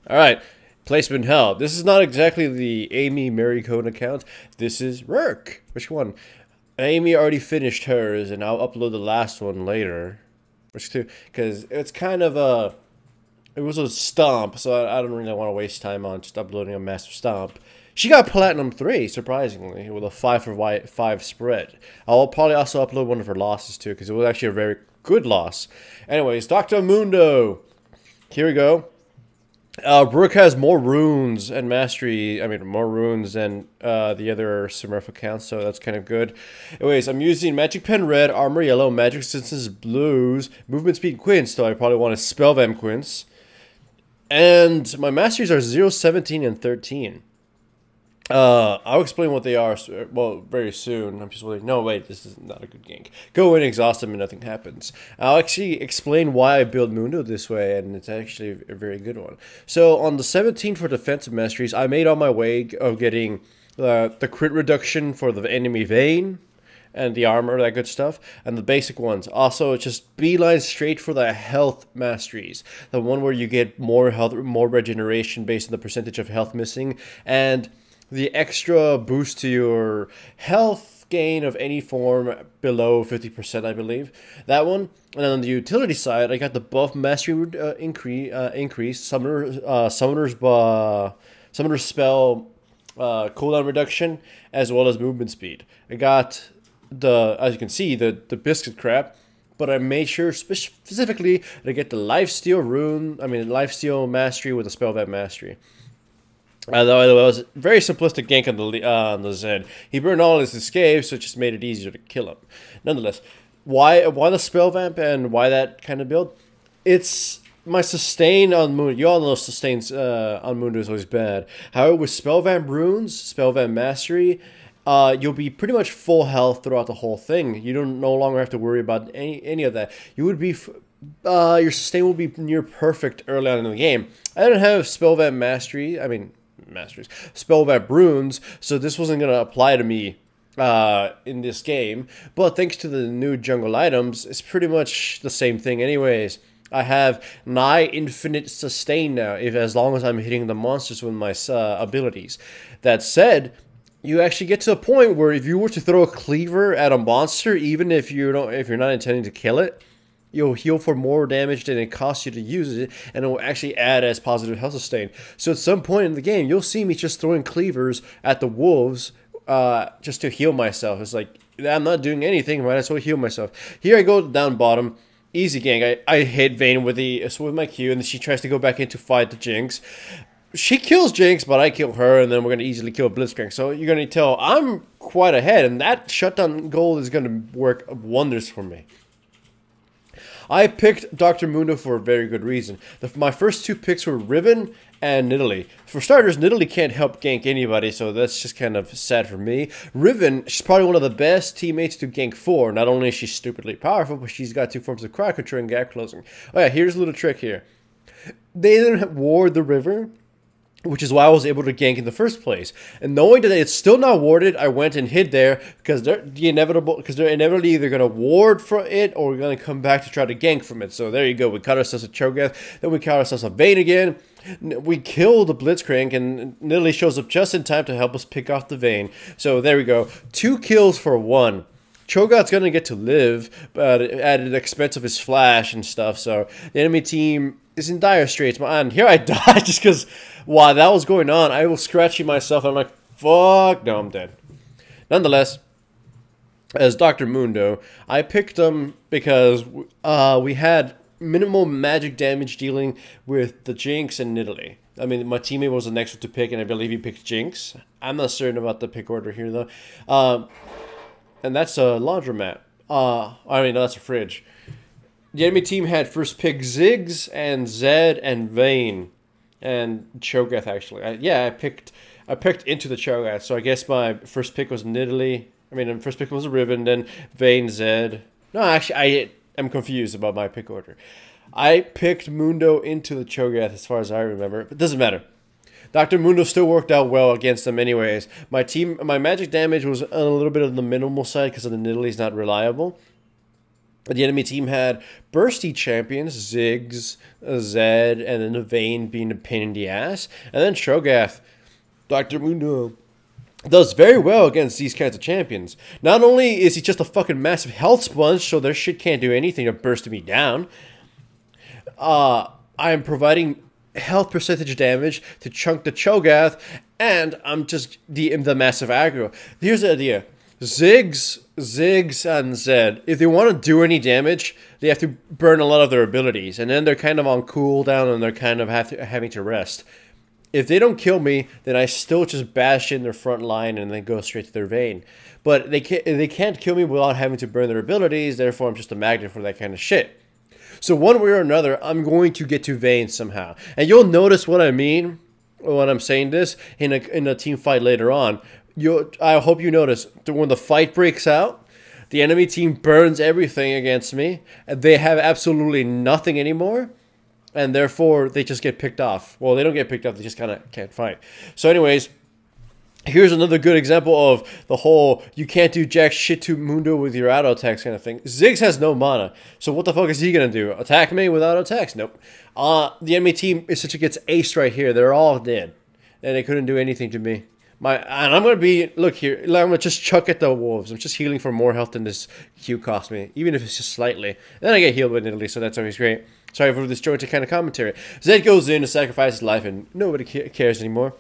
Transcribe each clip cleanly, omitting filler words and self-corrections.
Alright, placement hell. This is not exactly the Amy Maricone account. This is Merc. Which one? Amy already finished hers, and I'll upload the last one later. Which too, because it's kind of a... It was a stomp, so I don't really want to waste time on just uploading a massive stomp. She got Platinum 3, surprisingly, with a 5 for 5 spread. I'll probably also upload one of her losses, too, because it was actually a very good loss. Anyways, Dr. Mundo. Here we go. Brooke has more runes and mastery. I mean, more runes than the other Smurf accounts, so that's kind of good. Anyways, I'm using Magic Pen Red, Armor Yellow, Magic Resistance Blues, Movement Speed Quince, so I probably want to Spellvamp Quince. And my masteries are 0, 17, and 13. I'll explain what they are, well, very soon. I'm just waiting. No, wait, this is not a good gank. Go in, exhaust them, and nothing happens. I'll actually explain why I build Mundo this way, and it's actually a very good one. So, on the 17 for defensive masteries, I made on my way of getting the crit reduction for the enemy Vayne, and the armor, that good stuff, and the basic ones. Also, just beeline straight for the health masteries. The one where you get more health, more regeneration based on the percentage of health missing, and the extra boost to your health gain of any form below 50%, I believe. That one. And then on the utility side, I got the buff mastery increase, summoner's spell cooldown reduction, as well as movement speed. I got as you can see, the biscuit crap, but I made sure specifically to get the lifesteal lifesteal mastery with the spellvamp mastery. Although it was very simplistic gank on the Zed. He burned all his escapes, so it just made it easier to kill him. Nonetheless, why the spellvamp and why that kind of build? It's my sustain on Mundo. You all know sustains on Mundo is always bad. However, with spellvamp runes, spellvamp mastery, you'll be pretty much full health throughout the whole thing. You don't no longer have to worry about any of that. You would be your sustain will be near perfect early on in the game. I didn't have spellvamp mastery. Spellvamp runes, so this wasn't gonna apply to me in this game. But thanks to the new jungle items, it's pretty much the same thing, anyways. I have nigh infinite sustain now, as long as I'm hitting the monsters with my abilities. That said, you actually get to a point where if you were to throw a cleaver at a monster, even if you're not intending to kill it, you'll heal for more damage than it costs you to use it, and it will actually add as positive health sustain. So at some point in the game, you'll see me just throwing cleavers at the wolves just to heal myself. It's like, I'm not doing anything, might as well heal myself. Here I go down bottom, easy gank. I hit Vayne with my Q, and then she tries to go back in to fight the Jinx. She kills Jinx, but I kill her, and then we're going to easily kill Blitzcrank. So you're going to tell I'm quite ahead, and that shutdown gold is going to work wonders for me. I picked Dr. Mundo for a very good reason. My first two picks were Riven and Nidalee. For starters, Nidalee can't help gank anybody, so that's just kind of sad for me. Riven, she's probably one of the best teammates to gank for. Not only is she stupidly powerful, but she's got two forms of crowd control and gap closing. Oh yeah, here's a little trick here. They didn't ward the river, which is why I was able to gank in the first place. And knowing that it's still not warded, I went and hid there because they're inevitably either going to ward from it or we're going to come back to try to gank from it. So there you go. We cut ourselves a Cho'Gath, then we cut ourselves a Vayne again. We kill the Blitzcrank, and Nidalee shows up just in time to help us pick off the Vayne. So there we go. 2 kills for 1. Cho'Gath's going to get to live, but at the expense of his flash and stuff. So the enemy team is in dire straits. And here I died just because while that was going on, I was scratching myself. I'm like, fuck, no, I'm dead. Nonetheless, as Dr. Mundo, I picked him because we had minimal magic damage dealing with the Jinx and Nidalee. I mean, my teammate was the next one to pick, and I believe he picked Jinx. I'm not certain about the pick order here, though. And that's a laundromat. That's a fridge. The enemy team had first pick Ziggs and Zed and Vayne. And Cho'Gath, actually. I picked into the Cho'Gath. So I guess my first pick was Nidalee. First pick was a Riven, then Vayne, Zed. No, actually, I am confused about my pick order. I picked Mundo into the Cho'Gath as far as I remember. But it doesn't matter. Dr. Mundo still worked out well against them anyways. My magic damage was a little bit on the minimal side because of the Nidalee's not reliable. The enemy team had bursty champions, Ziggs, Zed, and then the Vayne being a pain in the ass. And then Cho'Gath, Dr. Mundo, does very well against these kinds of champions. Not only is he just a fucking massive health sponge, so their shit can't do anything to burst me down, I am providing health percentage damage to chunk the Cho'Gath, and I'm just the massive aggro. Here's the idea. Ziggs, and Zed, if they want to do any damage, they have to burn a lot of their abilities, and then they're kind of on cooldown, and they're kind of having to rest. If they don't kill me, then I still just bash in their front line and then go straight to their Vayne. But they can't kill me without having to burn their abilities, therefore I'm just a magnet for that kind of shit. So one way or another, I'm going to get to Vayne somehow. And you'll notice what I mean when I'm saying this in a team fight later on. I hope you notice that when the fight breaks out, the enemy team burns everything against me, and they have absolutely nothing anymore. And therefore, they just get picked off. Well, they don't get picked off. They just kind of can't fight. So anyways, here's another good example of the whole you can't do jack shit to Mundo with your auto attacks kind of thing. Ziggs has no mana. So what the fuck is he going to do? Attack me with auto attacks? Nope. The enemy team essentially gets aced right here. They're all dead. And they couldn't do anything to me. And I'm going to be, look here, I'm going to just chuck at the wolves. I'm just healing for more health than this Q cost me. Even if it's just slightly. And then I get healed with Italy, so that's always great. Sorry for this jointed kind of commentary. Zed goes in to sacrifice his life, and nobody cares anymore.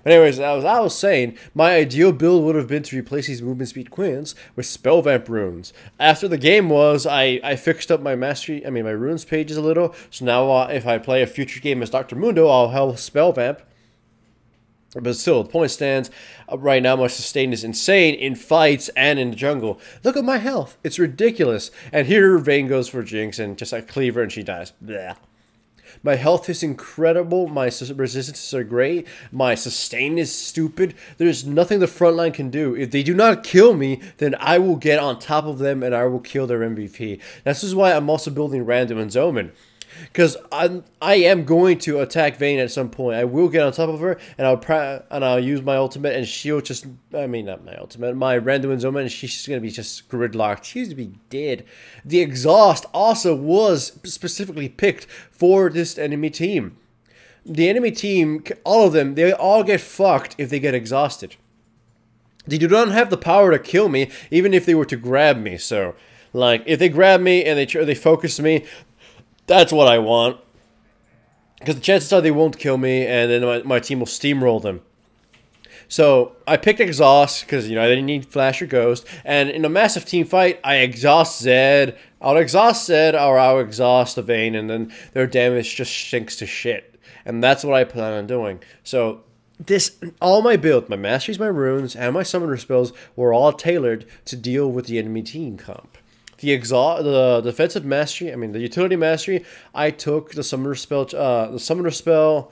But anyways, as I was saying, my ideal build would have been to replace these movement speed queens with spell vamp runes. After the game was, I fixed up my mastery, my runes pages a little. So now if I play a future game as Dr. Mundo, I'll have spell vamp. But still, the point stands. Right now, my sustain is insane in fights and in the jungle. Look at my health. It's ridiculous. And here, Vayne goes for Jinx and just like Cleaver, and she dies. Blech. My health is incredible. My resistances are great. My sustain is stupid. There's nothing the front line can do. If they do not kill me, then I will get on top of them and I will kill their MVP. This is why I'm also building Random and Zoman. Because I am going to attack Vayne at some point. I will get on top of her, and I'll use my ultimate, and she'll just, not my ultimate, my Random and Zoma, and she's going to be just gridlocked. She's going to be dead. The exhaust also was specifically picked for this enemy team. The enemy team, all of them, they all get fucked if they get exhausted. They do not have the power to kill me, even if they were to grab me. So, like, if they grab me and they focus me, that's what I want. Because the chances are they won't kill me, and then my team will steamroll them. So, I picked Exhaust, because, I didn't need Flash or Ghost. And in a massive team fight, I exhaust Zed. I'll exhaust Zed, or I'll exhaust the Vayne, and then their damage just sinks to shit. And that's what I plan on doing. So, all my build, my masteries, my runes, and my summoner spells were all tailored to deal with the enemy team comp. The defensive mastery, the utility mastery, I took the summoner spell,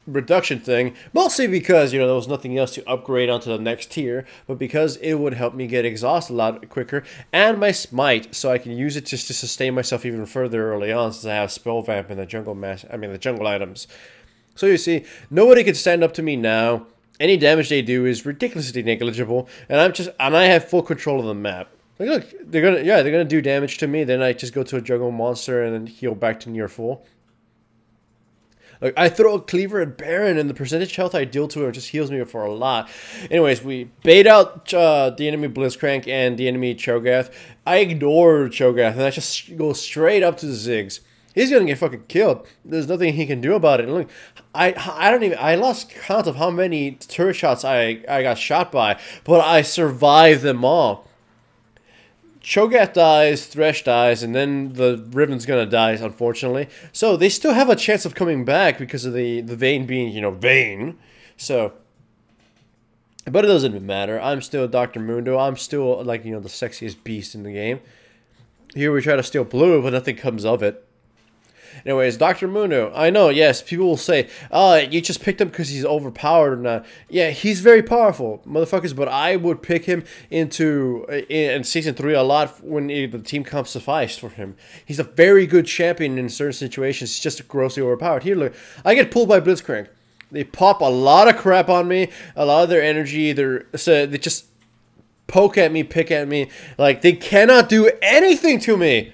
reduction thing, mostly because, there was nothing else to upgrade onto the next tier, but because it would help me get exhaust a lot quicker, and my smite, so I can use it just to sustain myself even further early on, since I have spell vamp and the jungle items. So you see, nobody can stand up to me now. Any damage they do is ridiculously negligible, and I have full control of the map. Like, look, they're gonna do damage to me. Then I just go to a jungle monster and then heal back to near full. Like, I throw a Cleaver at Baron, and the percentage health I deal to him just heals me for a lot. Anyways, we bait out the enemy Blitzcrank and the enemy Cho'Gath. I ignore Cho'Gath, and I just go straight up to the Ziggs. He's gonna get fucking killed. There's nothing he can do about it. Look, I lost count of how many turret shots I got shot by, but I survived them all. Cho'Gath dies, Thresh dies, and then the Riven's gonna die, unfortunately. So they still have a chance of coming back because of the Vayne being, Vayne. So, but it doesn't matter. I'm still Dr. Mundo. I'm still, like, the sexiest beast in the game. Here we try to steal blue, but nothing comes of it. Anyways, Dr. Mundo, I know, yes, people will say, you just picked him because he's overpowered or not. Yeah, he's very powerful, motherfuckers, but I would pick him in Season 3 a lot when the team comp sufficed for him. He's a very good champion in certain situations. He's just grossly overpowered. Here, look, I get pulled by Blitzcrank. They pop a lot of crap on me, a lot of their energy, they just poke at me, pick at me. Like, they cannot do anything to me.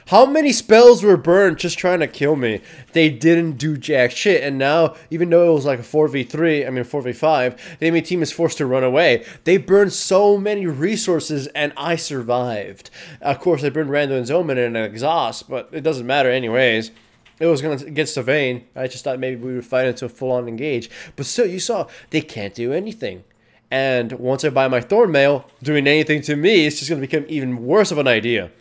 How many spells were burned just trying to kill me? They didn't do jack shit. And now, even though it was like a 4v3, I mean 4v5, the enemy team is forced to run away. They burned so many resources and I survived. Of course, I burned Rando and Zoman and an exhaust, but it doesn't matter anyways. It was going against the Vayne. I just thought maybe we would fight into a full-on engage. But still, you saw, they can't do anything. And once I buy my Thornmail, doing anything to me is just going to become even worse of an idea.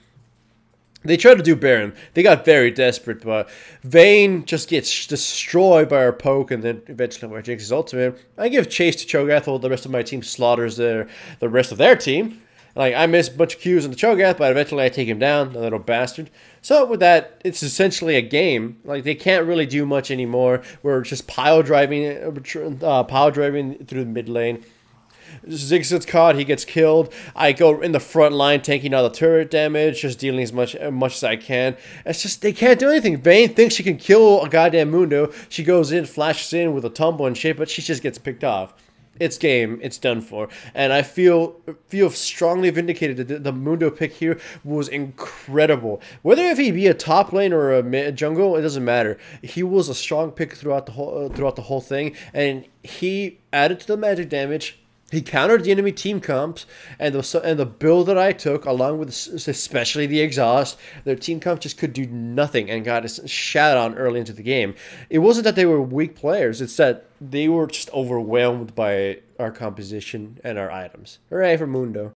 They tried to do Baron. They got very desperate, but Vayne just gets destroyed by our poke, and then eventually by Jinx's ultimate. I give chase to Cho'Gath while the rest of my team slaughters the rest of their team. Like, I miss a bunch of Qs on the Cho'Gath, but eventually I take him down, the little bastard. So with that, it's essentially a game. Like, they can't really do much anymore. We're just pile driving through the mid lane. Ziggs gets caught, he gets killed. I go in the front line, taking out the turret damage, just dealing as much as I can. It's just, they can't do anything. Vayne thinks she can kill a goddamn Mundo. She goes in, flashes in with a tumble and shit, but she just gets picked off. It's game. It's done for. And I feel strongly vindicated that the Mundo pick here was incredible. Whether if he be a top lane or a jungle, it doesn't matter. He was a strong pick throughout the whole thing, and he added to the magic damage. He countered the enemy team comps, and the build that I took, along with especially the exhaust, their team comp just could do nothing and got shat on early into the game. It wasn't that they were weak players, it's that they were just overwhelmed by our composition and our items. Hooray for Mundo.